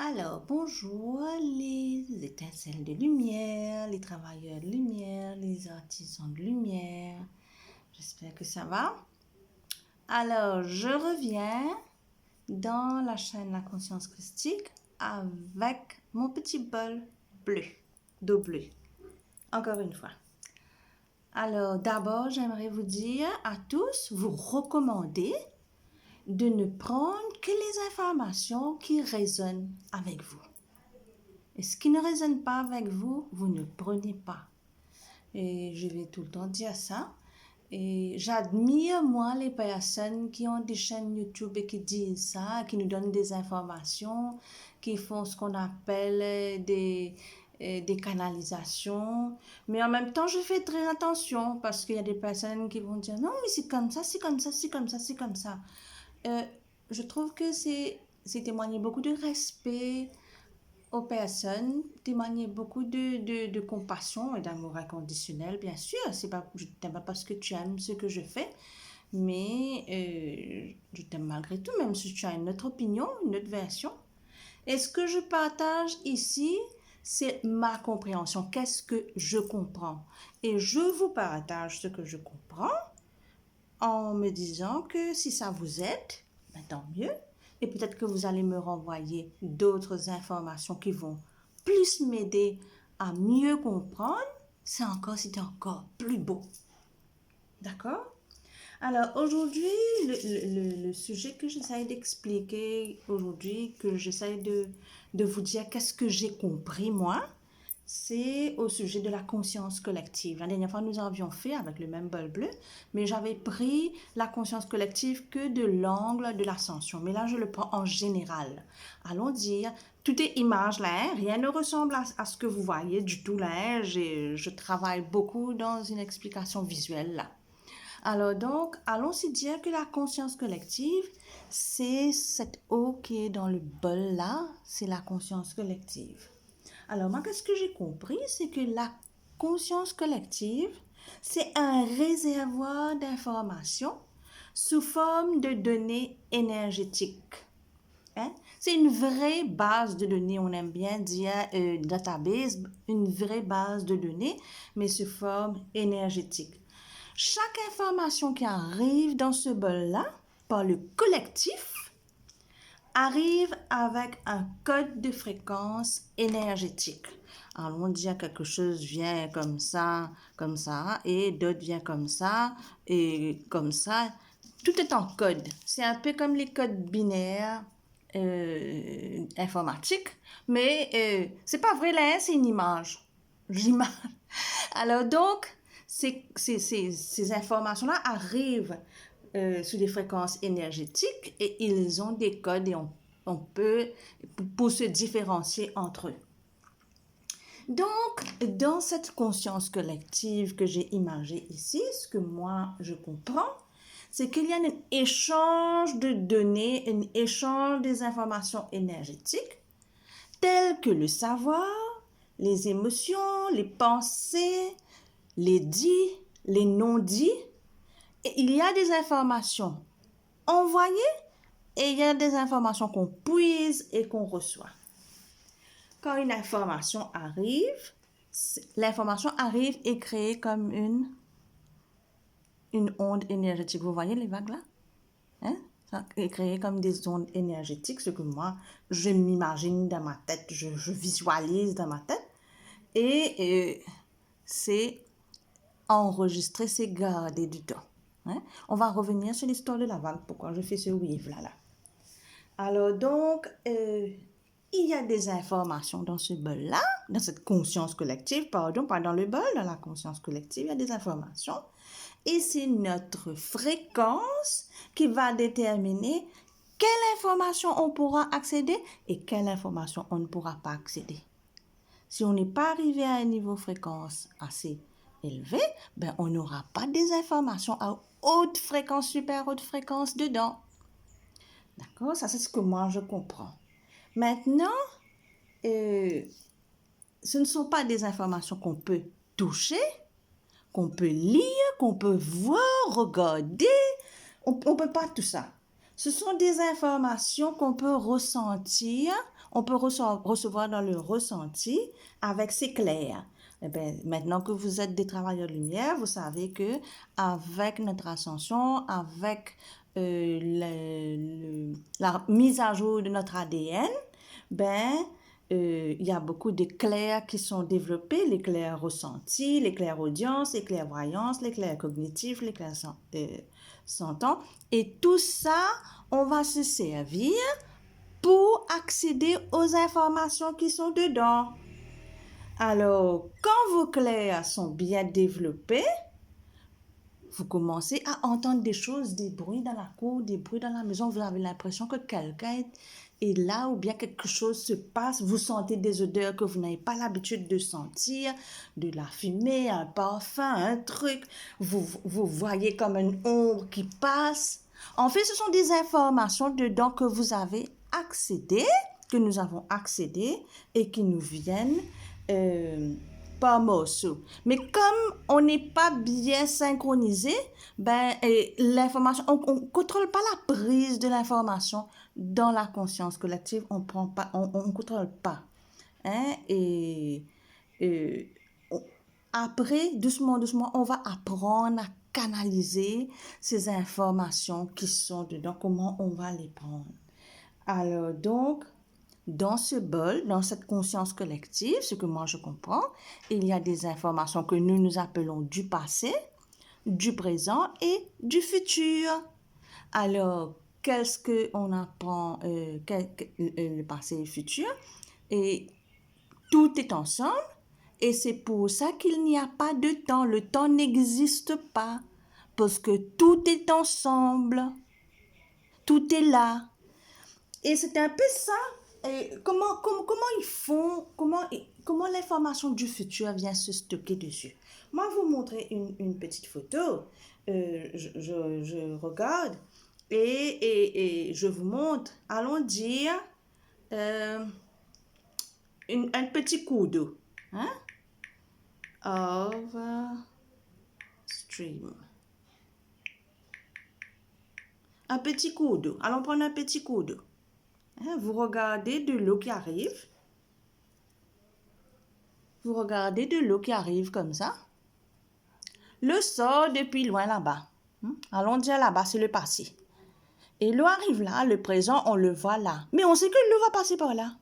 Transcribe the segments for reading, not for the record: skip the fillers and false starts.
Alors, bonjour les étincelles de lumière, les travailleurs de lumière, les artisans de lumière. J'espère que ça va. Alors, je reviens dans la chaîne La Conscience Christique avec mon petit bol bleu, d'eau bleue. Encore une fois. Alors, d'abord, j'aimerais vous dire à tous, vous recommander de ne prendre que les informations qui résonnent avec vous. Et ce qui ne résonne pas avec vous, vous ne prenez pas. Et je vais tout le temps dire ça. Et j'admire, moi, les personnes qui ont des chaînes YouTube et qui disent ça, qui nous donnent des informations, qui font ce qu'on appelle des canalisations. Mais en même temps, je fais très attention parce qu'il y a des personnes qui vont dire non, mais c'est comme ça, c'est comme ça, c'est comme ça, c'est comme ça. Je trouve que c'est témoigner beaucoup de respect aux personnes, témoigner beaucoup de compassion et d'amour inconditionnel, bien sûr. C'est pas, je t'aime pas parce que tu aimes ce que je fais, mais je t'aime malgré tout, même si tu as une autre opinion, une autre version. Et ce que je partage ici, c'est ma compréhension. Qu'est-ce que je comprends? Et je vous partage ce que je comprends en me disant que si ça vous aide, ben tant mieux. Et peut-être que vous allez me renvoyer d'autres informations qui vont plus m'aider à mieux comprendre. C'était encore plus beau. D'accord? Alors aujourd'hui, le sujet que j'essaie d'expliquer aujourd'hui, que j'essaie de vous dire qu'est-ce que j'ai compris moi, c'est au sujet de la conscience collective. La dernière fois, nous avions fait avec le même bol bleu, mais j'avais pris la conscience collective que de l'angle de l'ascension. Mais là, je le prends en général. Allons dire, tout est image là, hein? Rien ne ressemble à ce que vous voyez du tout là. Hein? Je travaille beaucoup dans une explication visuelle là. Alors donc, allons-y dire que la conscience collective, c'est cette eau qui est dans le bol là, c'est la conscience collective. Alors moi, qu'est-ce que j'ai compris, c'est que la conscience collective, c'est un réservoir d'informations sous forme de données énergétiques. Hein? C'est une vraie base de données, on aime bien dire database, une vraie base de données, mais sous forme énergétique. Chaque information qui arrive dans ce bol-là, par le collectif, arrive avec un code de fréquence énergétique. Alors, on dit que quelque chose vient comme ça, et d'autres viennent comme ça, et comme ça. Tout est en code. C'est un peu comme les codes binaires informatiques, mais c'est pas vrai là, c'est une image. L'image. Alors donc, ces informations-là arrivent sur des fréquences énergétiques et ils ont des codes et on peut, pour se différencier entre eux. Donc, dans cette conscience collective que j'ai imagée ici, ce que moi je comprends, c'est qu'il y a un échange de données, un échange des informations énergétiques, telles que le savoir, les émotions, les pensées, les dits, les non-dits. Et il y a des informations envoyées et il y a des informations qu'on puise et qu'on reçoit. Quand une information arrive, l'information arrive et créée comme une onde énergétique. Vous voyez les vagues là? Hein? Ça est créé comme des ondes énergétiques, ce que moi, je m'imagine dans ma tête, je visualise dans ma tête. Et c'est enregistré, c'est gardé du temps. Hein? On va revenir sur l'histoire de la vague, pourquoi je fais ce wave là. Alors donc, il y a des informations dans ce bol-là, dans cette conscience collective, pardon, pas dans le bol, dans la conscience collective, il y a des informations. Et c'est notre fréquence qui va déterminer quelle information on pourra accéder et quelle information on ne pourra pas accéder. Si on n'est pas arrivé à un niveau fréquence assez élevé, ben on n'aura pas des informations à haute fréquence, super haute fréquence dedans. D'accord? Ça, c'est ce que moi, je comprends. Maintenant, ce ne sont pas des informations qu'on peut toucher, qu'on peut lire, qu'on peut voir, regarder. On ne peut pas tout ça. Ce sont des informations qu'on peut ressentir, on peut recevoir dans le ressenti avec ces clairs. Eh bien, maintenant que vous êtes des travailleurs de lumière, vous savez que avec notre ascension, avec la mise à jour de notre ADN, ben, il y a beaucoup de clairs qui sont développés, les clairs ressentis, les clairs audience, les clairs voyance, les clairs cognitifs, les clairs sentants. Et tout ça, on va se servir pour accéder aux informations qui sont dedans. Alors, quand vos clairs sont bien développés, vous commencez à entendre des choses, des bruits dans la cour, des bruits dans la maison. Vous avez l'impression que quelqu'un est là ou bien quelque chose se passe. Vous sentez des odeurs que vous n'avez pas l'habitude de sentir, de la fumée, un parfum, un truc. Vous voyez comme une ombre qui passe. En fait, ce sont des informations dedans que vous avez accédé, que nous avons accédé et qui nous viennent par morceaux. Mais comme on n'est pas bien synchronisé, ben, l'information, on ne contrôle pas la prise de l'information dans la conscience collective, on contrôle pas. Hein? Après, doucement, on va apprendre à canaliser ces informations qui sont dedans, comment on va les prendre. Alors donc, dans ce bol, dans cette conscience collective, ce que moi je comprends, il y a des informations que nous appelons du passé, du présent et du futur. Alors, qu'est-ce qu'on apprend, le passé et le futur? Et tout est ensemble et c'est pour ça qu'il n'y a pas de temps. Le temps n'existe pas parce que tout est ensemble. Tout est là. Et c'est un peu ça. Et comment ils font, comment l'information du futur vient se stocker dessus. Moi, vous montrer une petite photo. Je regarde et je vous montre, allons dire, un petit coup d'eau. Hein? Of stream. Un petit coup d'eau. Allons prendre un petit coup d'eau. Vous regardez de l'eau qui arrive. Vous regardez de l'eau qui arrive comme ça. L'eau sort depuis loin là-bas. Allons dire là-bas, c'est le passé. Et l'eau arrive là, le présent, on le voit là. Mais on sait que l'eau va passer par là.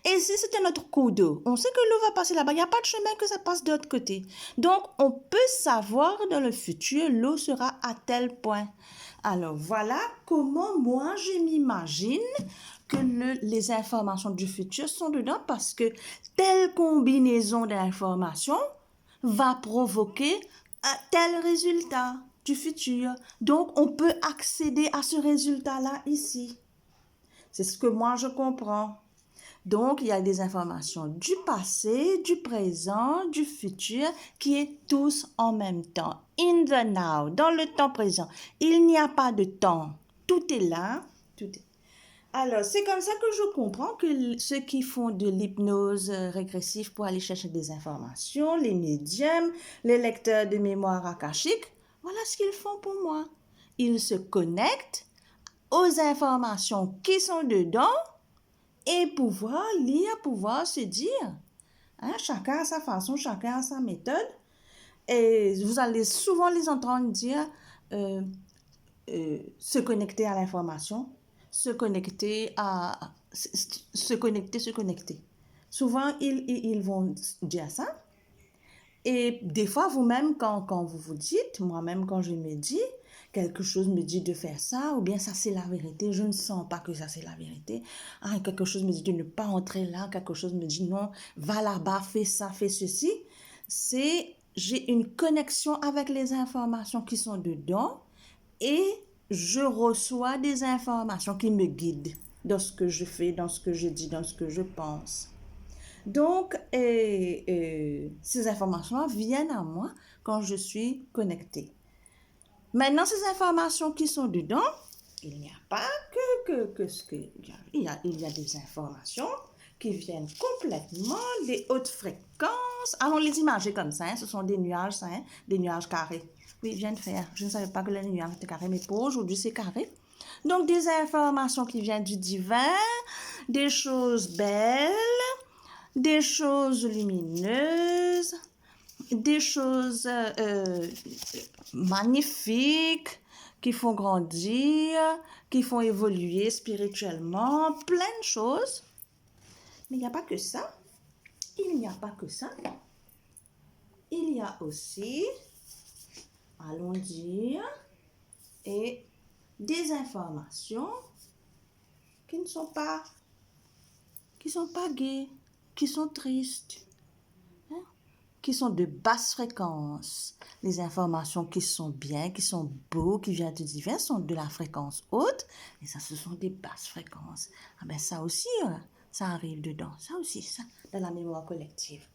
Et si c'était notre cours d'eau, on sait que l'eau va passer là-bas. Il n'y a pas de chemin que ça passe de l'autre côté. Donc, on peut savoir dans le futur, l'eau sera à tel point. Alors, voilà comment moi, je m'imagine que les informations du futur sont dedans parce que telle combinaison d'informations va provoquer un tel résultat du futur. Donc, on peut accéder à ce résultat-là ici. C'est ce que moi, je comprends. Donc, il y a des informations du passé, du présent, du futur, qui est tous en même temps. In the now, dans le temps présent. Il n'y a pas de temps. Tout est là. Alors, c'est comme ça que je comprends que ceux qui font de l'hypnose régressive pour aller chercher des informations, les médiums, les lecteurs de mémoire akashique, voilà ce qu'ils font pour moi. Ils se connectent aux informations qui sont dedans et pouvoir lire, pouvoir se dire. Hein, chacun a sa façon, chacun a sa méthode. Et vous allez souvent les entendre dire se connecter à l'information, se connecter. Souvent, ils vont dire ça. Et des fois, vous-même, quand vous vous dites, moi-même, quand je me dis, quelque chose me dit de faire ça, ou bien ça c'est la vérité, je ne sens pas que ça c'est la vérité. Ah, quelque chose me dit de ne pas entrer là, quelque chose me dit non, va là-bas, fais ça, fais ceci. J'ai une connexion avec les informations qui sont dedans et je reçois des informations qui me guident dans ce que je fais, dans ce que je dis, dans ce que je pense. Donc, ces informations viennent à moi quand je suis connectée. Maintenant, ces informations qui sont dedans, il n'y a pas il y a des informations qui viennent complètement des hautes fréquences. Allons les imager comme ça, hein, ce sont des nuages, ça, hein, des nuages carrés. Oui, je viens de faire. Je ne savais pas que les nuages étaient carrés, mais pour aujourd'hui, c'est carré. Donc, des informations qui viennent du divin, des choses belles, des choses lumineuses, des choses magnifiques qui font grandir, qui font évoluer spirituellement, plein de choses. Mais il n'y a pas que ça. Il n'y a pas que ça. Il y a aussi, allons dire, et des informations qui ne sont pas, gaies, qui sont tristes, hein, qui sont de basse fréquence. Les informations qui sont bien, qui sont beaux, qui viennent du divin sont de la fréquence haute, et ça, ce sont des basses fréquences. Ah ben ça aussi, ça arrive dedans. Ça aussi, ça, dans la mémoire collective.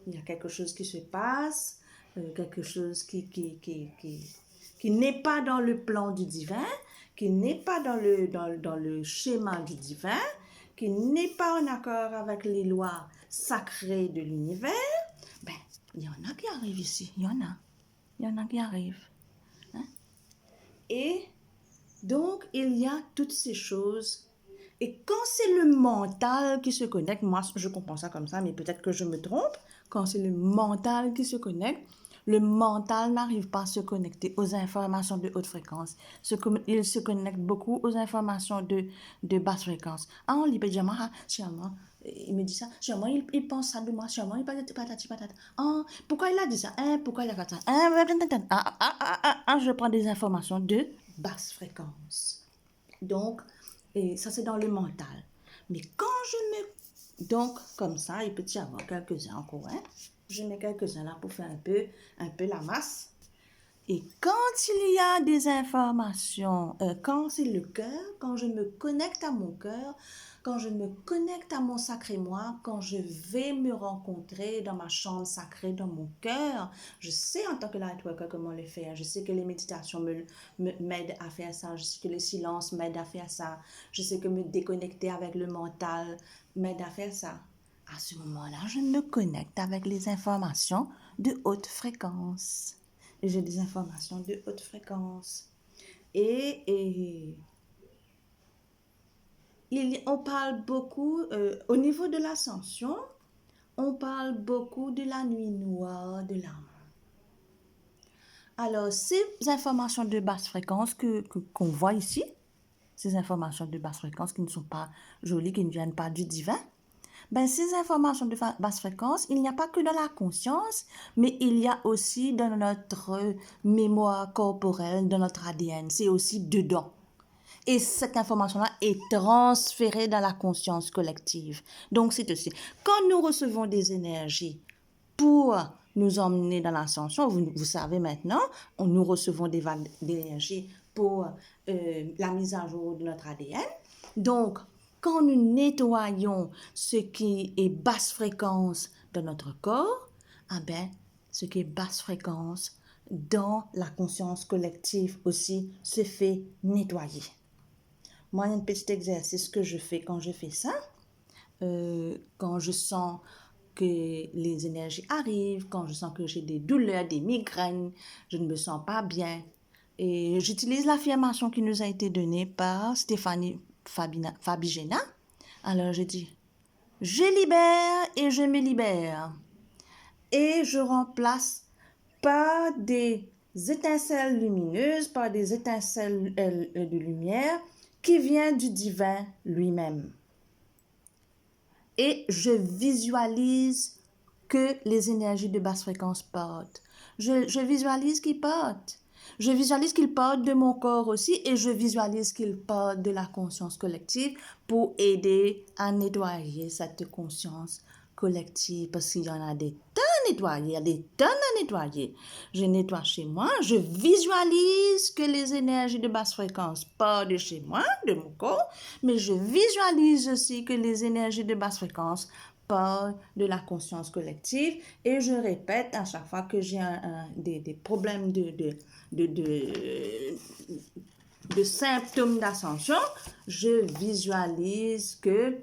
Il y a quelque chose qui se passe, quelque chose qui n'est pas dans le plan du divin, qui n'est pas dans le schéma du divin, qui n'est pas en accord avec les lois sacrées de l'univers, ben, il y en a qui arrivent ici. Il y en a qui arrivent. Hein? Et donc, il y a toutes ces choses. Et quand c'est le mental qui se connecte, moi, je comprends ça comme ça, mais peut-être que je me trompe. Quand c'est le mental qui se connecte, le mental n'arrive pas à se connecter aux informations de haute fréquence. Il se connecte beaucoup aux informations de basse fréquence. Ah, on lui peut dire, il me dit ça, sûrement il pense ça de moi, sûrement il patati patata. Ah, pourquoi il a dit ça? Pourquoi il a fait ça? Je prends des informations de basse fréquence. Donc, et ça c'est dans le mental. Mais quand je me... Donc, comme ça, il peut y avoir quelques-uns encore. Hein? Je mets quelques-uns là pour faire un peu la masse. Et quand il y a des informations, quand c'est le cœur, quand je me connecte à mon cœur, quand je me connecte à mon sacré moi, quand je vais me rencontrer dans ma chambre sacrée, dans mon cœur, je sais en tant que lightworker comment le faire. Je sais que les méditations m'aident à faire ça. Je sais que le silence m'aide à faire ça. Je sais que me déconnecter avec le mental m'aide à faire ça. À ce moment-là, je me connecte avec les informations de haute fréquence. J'ai des informations de haute fréquence. Et on parle beaucoup, au niveau de l'ascension, on parle beaucoup de la nuit noire de l'âme. Alors, ces informations de basse fréquence qu'on voit ici, ces informations de basse fréquence qui ne sont pas jolies, qui ne viennent pas du divin, ben, ces informations de basse fréquence, il n'y a pas que dans la conscience, mais il y a aussi dans notre mémoire corporelle, dans notre ADN. C'est aussi dedans. Et cette information-là est transférée dans la conscience collective. Donc, c'est aussi. Quand nous recevons des énergies pour nous emmener dans l'ascension, vous savez maintenant, nous recevons des vagues d'énergie pour la mise à jour de notre ADN. Donc, quand nous nettoyons ce qui est basse fréquence dans notre corps, ah ben, ce qui est basse fréquence dans la conscience collective aussi se fait nettoyer. Moi, il y a un petit exercice que je fais quand je fais ça, quand je sens que les énergies arrivent, quand je sens que j'ai des douleurs, des migraines, je ne me sens pas bien. Et j'utilise l'affirmation qui nous a été donnée par Stéphanie Fabigena. Alors je dis, je libère et je me libère. Et je remplace par des étincelles lumineuses, par des étincelles de lumière qui viennent du divin lui-même. Et je visualise que les énergies de basse fréquence partent. Je visualise qu'ils partent. Je visualise qu'ils partent de mon corps aussi et je visualise qu'ils partent de la conscience collective pour aider à nettoyer cette conscience collective parce qu'il y en a des tonnes à nettoyer, il y a des tonnes à nettoyer. Je nettoie chez moi, je visualise que les énergies de basse fréquence partent de chez moi, de mon corps, mais je visualise aussi que les énergies de basse fréquence partent de la conscience collective et je répète à chaque fois que j'ai des problèmes de symptômes d'ascension, je visualise que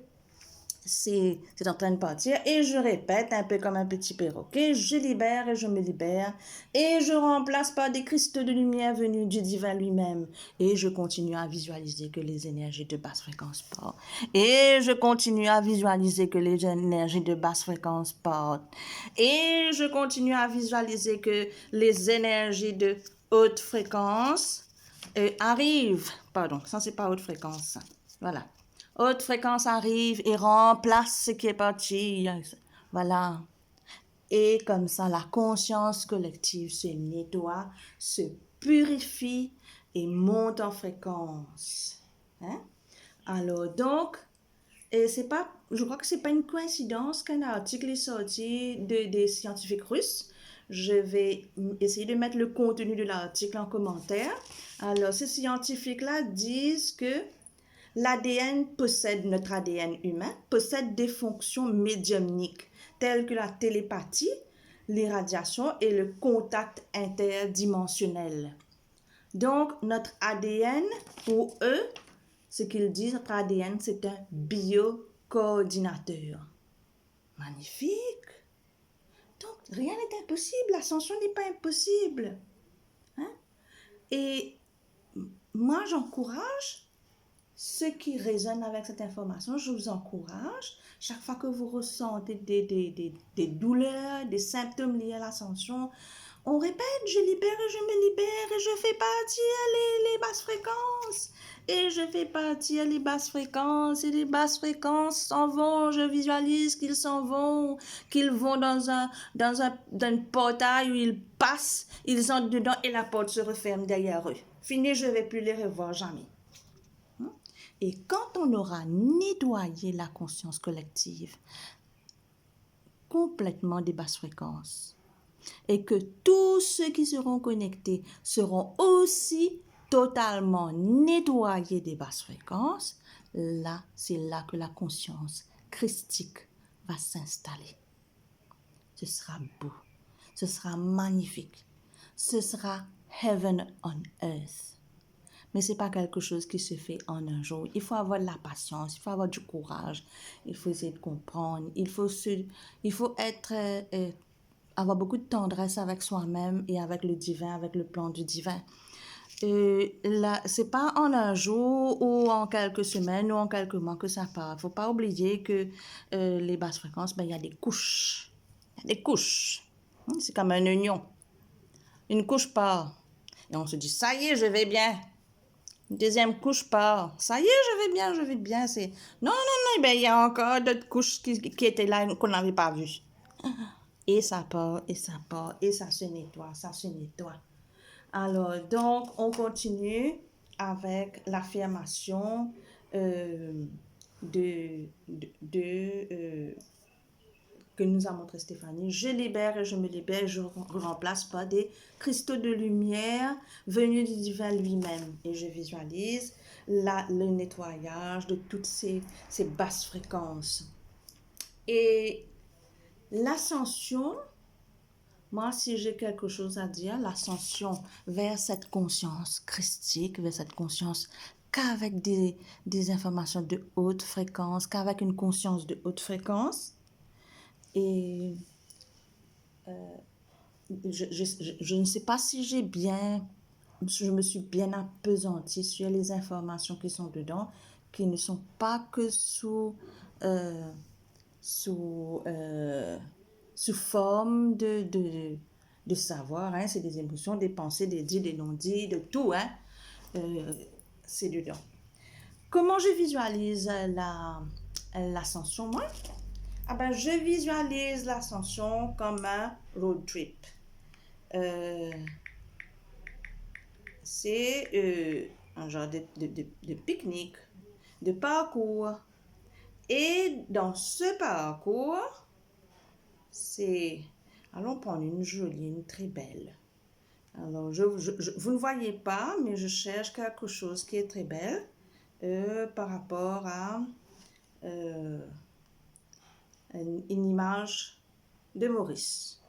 c'est en train de partir et je répète un peu comme un petit perroquet, je libère et je me libère et je remplace par des cristaux de lumière venus du divin lui-même et je continue à visualiser que les énergies de basse fréquence partent et je continue à visualiser que les énergies de basse fréquence partent et je continue à visualiser que les énergies de haute fréquence arrivent, pardon, ça c'est pas haute fréquence, voilà. Haute fréquence arrive et remplace ce qui est parti. Voilà. Et comme ça, la conscience collective se nettoie, se purifie et monte en fréquence. Hein? Alors, donc, et c'est pas, je crois que c'est pas une coïncidence qu'un article est sorti des scientifiques russes. Je vais essayer de mettre le contenu de l'article en commentaire. Alors, ces scientifiques-là disent que notre ADN humain possède des fonctions médiumniques telles que la télépathie, l'irradiation et le contact interdimensionnel. Donc, notre ADN, pour eux, ce qu'ils disent, notre ADN, c'est un biocoordinateur. Magnifique! Donc, rien n'est impossible, l'ascension n'est pas impossible. Hein? Et moi, j'encourage ceux qui résonnent avec cette information, je vous encourage, chaque fois que vous ressentez des douleurs, des symptômes liés à l'ascension, on répète, je libère et je me libère et je fais partir les basses fréquences. Et je fais partir les basses fréquences et les basses fréquences s'en vont, je visualise qu'ils s'en vont, qu'ils vont dans un portail où ils passent, ils entrent dedans et la porte se referme derrière eux. Fini, je ne vais plus les revoir jamais. Et quand on aura nettoyé la conscience collective complètement des basses fréquences et que tous ceux qui seront connectés seront aussi totalement nettoyés des basses fréquences, là, c'est là que la conscience christique va s'installer. Ce sera beau, ce sera magnifique, ce sera heaven on earth. Mais ce n'est pas quelque chose qui se fait en un jour. Il faut avoir de la patience, il faut avoir du courage, il faut essayer de comprendre, il faut être, avoir beaucoup de tendresse avec soi-même et avec le divin, avec le plan du divin. Ce n'est pas en un jour ou en quelques semaines ou en quelques mois que ça part. Il ne faut pas oublier que les basses fréquences, il y a des couches. Il y a des couches. C'est comme un oignon. Une couche part. Et on se dit, ça y est, je vais bien. Deuxième couche part. Ça y est, je vais bien. Non, il y a encore d'autres couches qui étaient là qu'on n'avait pas vues. Et ça part, et ça part, et ça se nettoie, ça se nettoie. Alors, donc, on continue avec l'affirmation que nous a montré Stéphanie. Je libère et je me libère, je remplace par des cristaux de lumière venus du divin lui-même. Et je visualise le nettoyage de toutes ces basses fréquences. Et l'ascension, moi, si j'ai quelque chose à dire, l'ascension vers cette conscience christique, vers cette conscience qu'avec des informations de haute fréquence, qu'avec une conscience de haute fréquence. Et je ne sais pas si je me suis bien appesantie sur les informations qui sont dedans, qui ne sont pas que sous forme de savoir, hein. C'est des émotions, des pensées, des dits, des non-dits, de tout, hein. C'est dedans. Comment je visualise l'ascension, moi? Je visualise l'ascension comme un road trip. C'est un genre de pique-nique, de parcours. Et dans ce parcours, allons prendre une jolie, une très belle. Alors, vous ne voyez pas, mais je cherche quelque chose qui est très belle par rapport à une image de Maurice.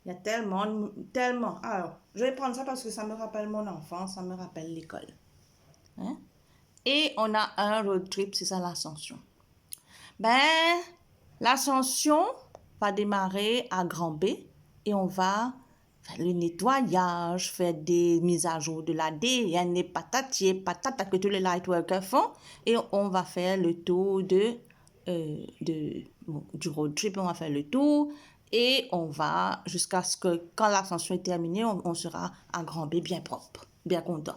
Il y a tellement. Alors, je vais prendre ça parce que ça me rappelle mon enfance, ça me rappelle l'école. Hein? Et on a un road trip, c'est ça l'ascension. Ben, l'ascension va démarrer à grand B et on va faire le nettoyage, faire des mises à jour de l'ADN, et patati, patata que tous les lightworkers font. Et on va faire le tour du road trip, on va faire le tour et on va jusqu'à ce que quand l'ascension est terminée, on sera à grand B bien propre, bien content.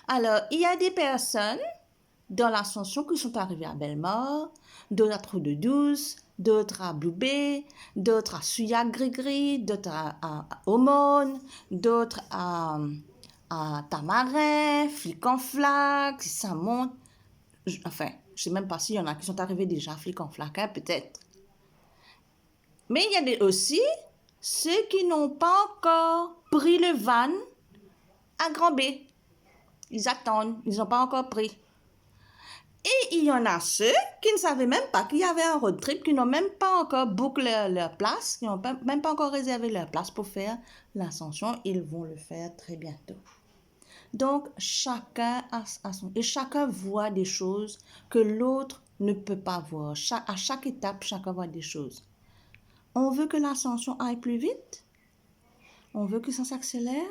Alors, il y a des personnes dans l'ascension qui sont arrivés à Bellemare, d'autres à Trou-de-Douce, d'autres à Blue Bay, d'autres à Souillac-Grigri, d'autres à Aumône, d'autres à Tamarin, Flic-en-Flac, ça monte. Enfin, je ne sais même pas s'il y en a qui sont arrivés déjà à Flic-en-Flac, hein, peut-être. Mais il y a aussi ceux qui n'ont pas encore pris le van à Grand B. Ils attendent, ils n'ont pas encore pris. Et il y en a ceux qui ne savaient même pas qu'il y avait un road trip, qui n'ont même pas encore booké leur place, qui n'ont même pas encore réservé leur place pour faire l'ascension. Ils vont le faire très bientôt. Donc, chacun a son... Et chacun voit des choses que l'autre ne peut pas voir. À chaque étape, chacun voit des choses. On veut que l'ascension aille plus vite. On veut que ça s'accélère.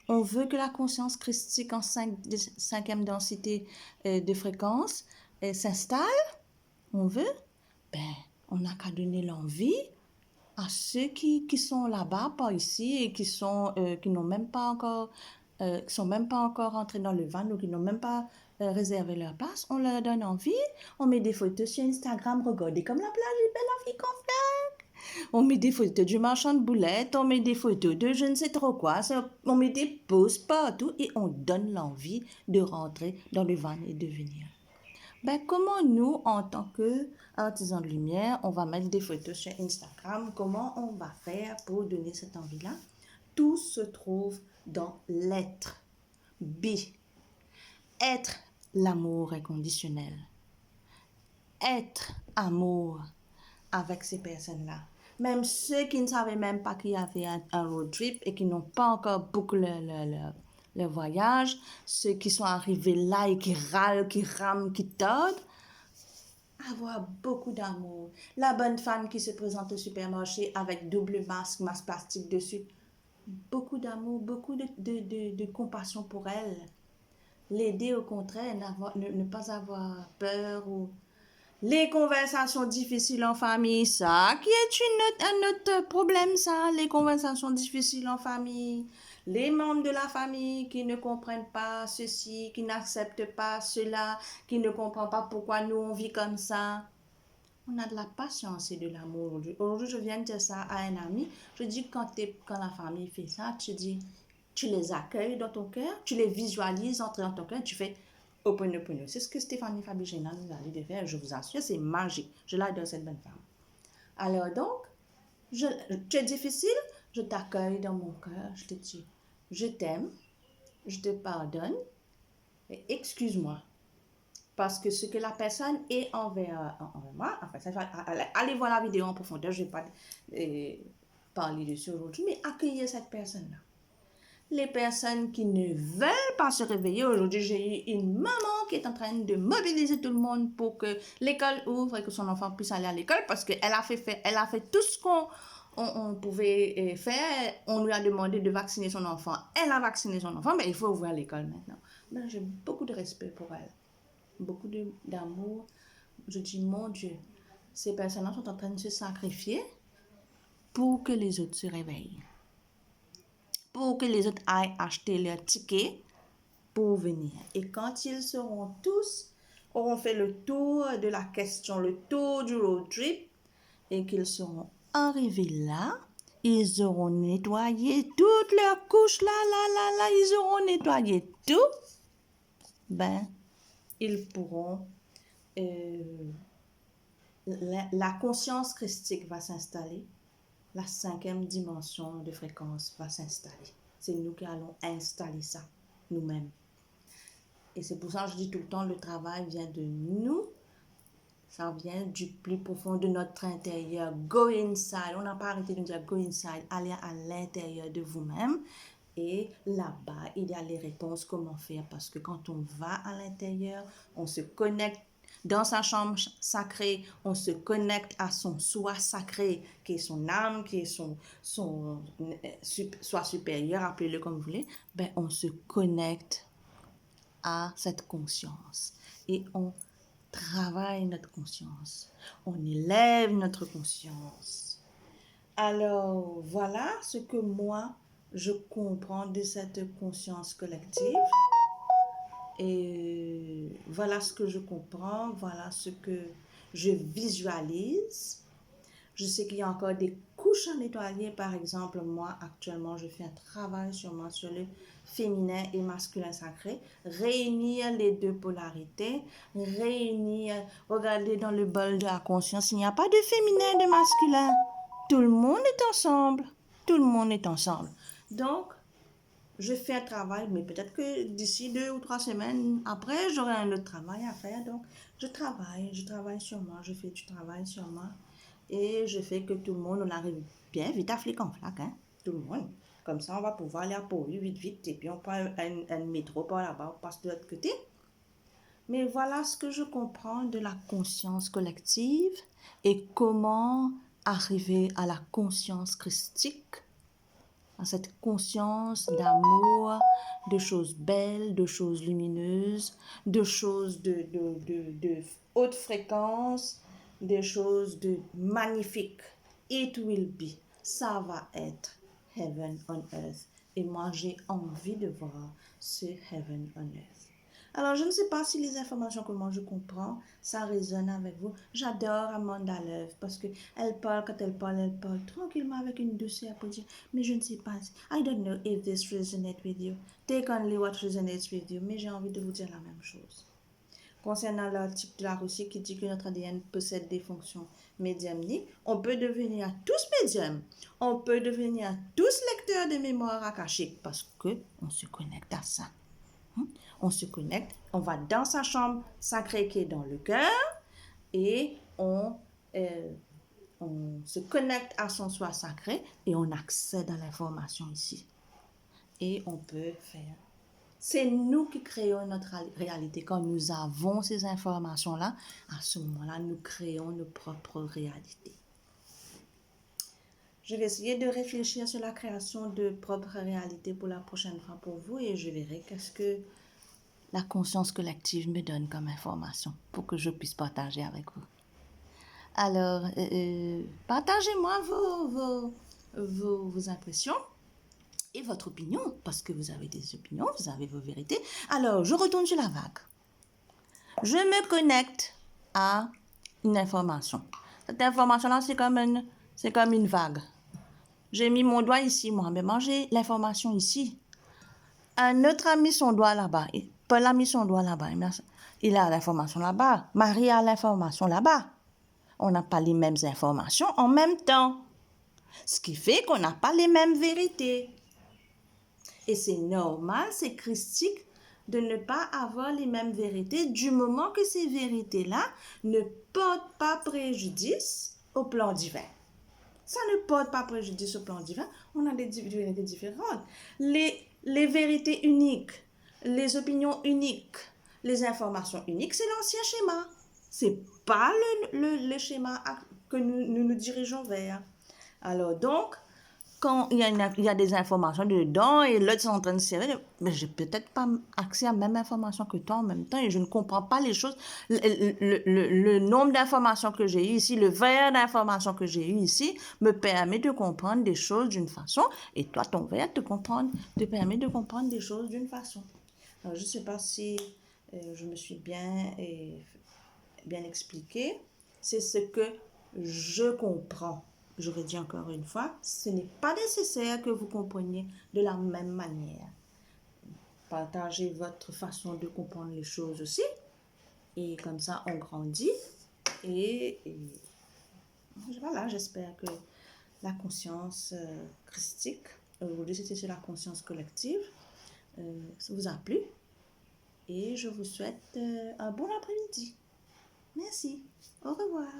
On veut que la conscience christique en cinquième densité de fréquence s'installe. On veut. Ben, on n'a qu'à donner l'envie à ceux qui sont là-bas, pas ici, et qui n'ont même pas encore, sont même pas encore rentrés dans le van ou qui n'ont même pas réservé leur place. On leur donne envie. On met des photos sur Instagram. Regardez comme la plage est belle, la fille qu'on fait. On met des photos du marchand de boulettes, on met des photos de je ne sais trop quoi, on met des posts partout et on donne l'envie de rentrer dans le van et de venir. Ben, comment nous, en tant qu'artisans de lumière, on va mettre des photos sur Instagram, comment on va faire pour donner cette envie-là? Tout se trouve dans l'être. B. Être l'amour inconditionnel. Être amour avec ces personnes-là. Même ceux qui ne savaient même pas qu'il y avait un road trip et qui n'ont pas encore booké leur voyage, ceux qui sont arrivés là et qui râlent, qui rament, qui tordent, avoir beaucoup d'amour. La bonne femme qui se présente au supermarché avec double masque plastique dessus, beaucoup d'amour, beaucoup de compassion pour elle. L'aider au contraire, ne pas avoir peur ou... Les conversations difficiles en famille, ça, qui est un autre problème, ça, les conversations difficiles en famille. Les membres de la famille qui ne comprennent pas ceci, qui n'acceptent pas cela, qui ne comprennent pas pourquoi nous on vit comme ça. On a de la patience et de l'amour. Aujourd'hui, je viens de dire ça à un ami. Je dis, quand la famille fait ça, tu les accueilles dans ton cœur, tu les visualises entrer dans ton cœur, tu fais Ho'oponopono. C'est ce que Stéphanie Fabigena nous a dit de faire. Je vous assure, c'est magique. Je l'adore, cette bonne femme. Alors donc, tu es difficile, je t'accueille dans mon cœur, je te dis, je t'aime, je te pardonne, et excuse-moi. Parce que ce que la personne est envers moi, enfin, ça, allez voir la vidéo en profondeur, je ne vais pas parler dessus aujourd'hui, mais accueillir cette personne-là. Les personnes qui ne veulent pas se réveiller. Aujourd'hui, j'ai eu une maman qui est en train de mobiliser tout le monde pour que l'école ouvre et que son enfant puisse aller à l'école parce qu'elle a fait tout ce qu'on pouvait faire. On lui a demandé de vacciner son enfant. Elle a vacciné son enfant, mais il faut ouvrir l'école maintenant. Ben, j'ai beaucoup de respect pour elle. Beaucoup d'amour. Je dis, mon Dieu, ces personnes-là sont en train de se sacrifier pour que les autres se réveillent. Pour que les autres aillent acheter leur ticket pour venir. Et quand ils auront fait le tour de la question, le tour du road trip, et qu'ils seront arrivés là, ils auront nettoyé toutes leurs couches, là, ils auront nettoyé tout, ben, ils pourront... la conscience christique va s'installer. La cinquième dimension de fréquence va s'installer. C'est nous qui allons installer ça, nous-mêmes. Et c'est pour ça que je dis tout le temps, le travail vient de nous. Ça vient du plus profond de notre intérieur. Go inside. On n'a pas arrêté de dire go inside. Allez à l'intérieur de vous-même. Et là-bas, il y a les réponses, comment faire. Parce que quand on va à l'intérieur, on se connecte Dans sa chambre sacrée, on se connecte à son soi sacré, qui est son âme, qui est soit supérieur, appelez-le comme vous voulez. Ben, on se connecte à cette conscience et on travaille notre conscience. On élève notre conscience. Alors, voilà ce que moi, je comprends de cette conscience collective. Et voilà ce que je comprends, voilà ce que je visualise. Je sais qu'il y a encore des couches à nettoyer. Par exemple, moi, actuellement, je fais un travail sur moi, sur le féminin et masculin sacré. Réunir les deux polarités. Regarder dans le bol de la conscience, il n'y a pas de féminin et de masculin. Tout le monde est ensemble. Tout le monde est ensemble. Donc, je fais un travail, mais peut-être que d'ici 2 ou 3 semaines après, j'aurai un autre travail à faire. Donc, je travaille sur moi, je fais du travail sur moi. Et je fais que tout le monde, on arrive bien vite à flic en flac, hein, tout le monde. Comme ça, on va pouvoir aller à Pau vite, vite. Et puis, on prend un métro par là-bas, on passe de l'autre côté. Mais voilà ce que je comprends de la conscience collective et comment arriver à la conscience christique, à cette conscience d'amour, de choses belles, de choses lumineuses, de choses de haute fréquence, des choses de magnifiques. It will be. Ça va être heaven on earth. Et moi, j'ai envie de voir ce heaven on earth. Alors, je ne sais pas si les informations que moi je comprends, ça résonne avec vous. J'adore Amanda Love parce que elle parle, quand elle parle tranquillement avec une douceur pour dire, mais je ne sais pas, I don't know if this resonates with you. Take only what resonates with you. Mais j'ai envie de vous dire la même chose. Concernant l'article de la Russie qui dit que notre ADN possède des fonctions médiumniques, on peut devenir tous médiums. On peut devenir tous lecteurs de mémoire akashique parce qu'on se connecte à ça. On se connecte, on va dans sa chambre sacrée qui est dans le cœur et on se connecte à son soi sacré et on accède à l'information ici. Et on peut faire. C'est nous qui créons notre réalité. Quand nous avons ces informations-là, à ce moment-là, nous créons nos propres réalités. Je vais essayer de réfléchir sur la création de propres réalités pour la prochaine fois pour vous et je verrai qu'est-ce que la conscience collective me donne comme information pour que je puisse partager avec vous. Alors, partagez-moi vos impressions et votre opinion, parce que vous avez des opinions, vous avez vos vérités. Alors, je retourne sur la vague. Je me connecte à une information. Cette information-là, c'est comme une vague. J'ai mis mon doigt ici, moi, mais j'ai l'information ici. Un autre a mis son doigt là-bas. Paul a mis son doigt là-bas. Il a l'information là-bas. Marie a l'information là-bas. On n'a pas les mêmes informations en même temps. Ce qui fait qu'on n'a pas les mêmes vérités. Et c'est normal, c'est christique de ne pas avoir les mêmes vérités du moment que ces vérités-là ne portent pas préjudice au plan divin. Ça ne porte pas préjudice au plan divin. On a des vérités différentes. Les vérités uniques, les opinions uniques, les informations uniques, c'est l'ancien schéma. C'est pas le schéma que nous dirigeons vers. Alors donc, quand il y a des informations dedans et l'autre est en train de serrer, mais j'ai peut-être pas accès à la même information que toi en même temps et je ne comprends pas les choses. Le nombre d'informations que j'ai eu ici, le verre d'informations que j'ai eu ici me permet de comprendre des choses d'une façon et toi, ton verre te permet de comprendre des choses d'une façon. Alors, je ne sais pas si je me suis bien expliquée. C'est ce que je comprends. Je vais dire encore une fois, ce n'est pas nécessaire que vous compreniez de la même manière. Partagez votre façon de comprendre les choses aussi. Et comme ça, on grandit. Et voilà, j'espère que la conscience christique, aujourd'hui c'était sur la conscience collective, ça vous a plu. Et je vous souhaite un bon après-midi. Merci. Au revoir.